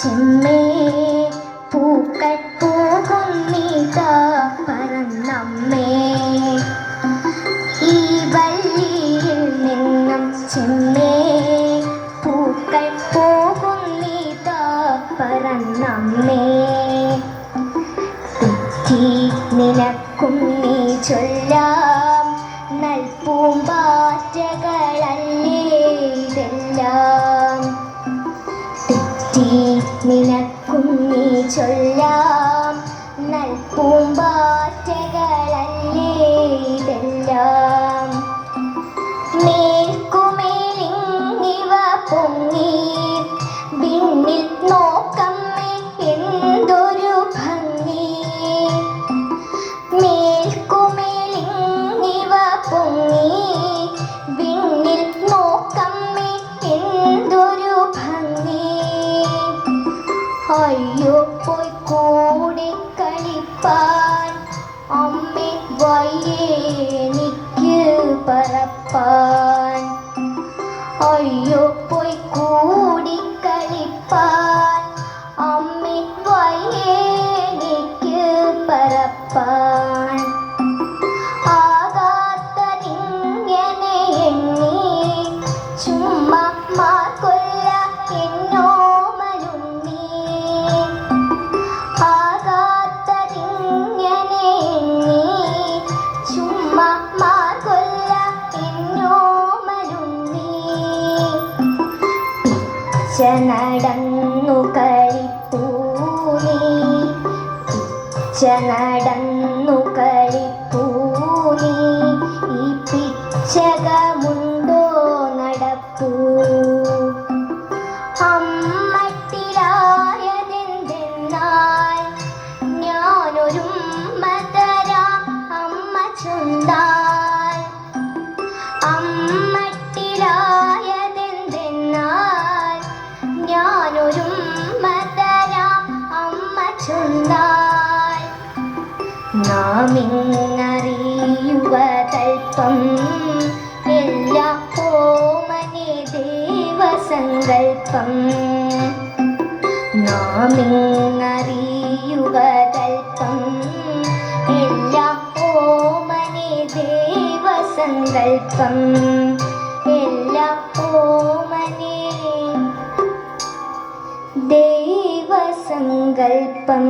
ചെമ്മേ പൂക്കൾ പോകുന്നീതാ പറന്നമ്മേ ഈ വള്ളിയിൽ നിന്നും ചെമ്മേ പൂക്കൾ പോകുന്നീതാ പറന്നമ്മേ തെറ്റി നിനക്കും നീ ചൊല്ലാം നൽപൂമ്പാറ്റകളല്ലേ ഇതെല്ലാം തെറ്റി നിനക്കും നീ ചൊല്ലാം നൽപൂമ്പാറ്റകളല്ലേ ഇതെല്ലാം മേൽക്കുമേലിങ്ങിവ പൊങ്ങി വിണ്ണിൽ നോക്കമ്മേ എന്തൊരു ഭംഗി മേൽക്കുമേലിങ്ങിവ പൊങ്ങി വിണ്ണിൽ നോക്കമ്മേ എന്തൊരു ഭംഗി അയ്യോ പോയി കൂടി കളിപ്പാൻ അമ്മേ വയ്യേ എനിക്ക് പറപ്പാൻ അയ്യോ പോയി കൂടി കളിപ്പാൻ അമ്മേ വയ്യേ എനിക്ക് പറപ്പാൻ ആകാത്തതിങ്ങനെ എണ്ണി ചുമ്മാ മാർക്കൊല്ല എന്നോമലുണ്ണി ആകാത്തതിങ്ങനെ എണ്ണി ചുമ്മാ മാർക്കൊല്ല എന്നോമലുണ്ണി പിച്ച നടന്നു കളിപ്പൂനി പിച്ച നടന്നു കളിപ്പൂനി ഈ പിച്ചകമുണ്ടോ നടപ്പൂ അമ്മട്ടിലായതെന്തെന്നാൽ ഞാനൊരുമ്മ തരാം അമ്മ ചുണ്ടാൽ അമ്മട്ടിലായതെന്തെന്നാൽ ഞാനൊരുമ്മ തരാം അമ്മ ചുണ്ടാൽ നാമിന്നറിയുവതൽപ്പം എല്ലാം ഓമനെ ദൈവസങ്കൽപ്പം നാമിന്നറിയുവതൽപ്പം എല്ലാം ഓമനെ ദൈവസങ്കൽപ്പം എല്ലാം ഓമനെ ദൈവസങ്കൽപ്പം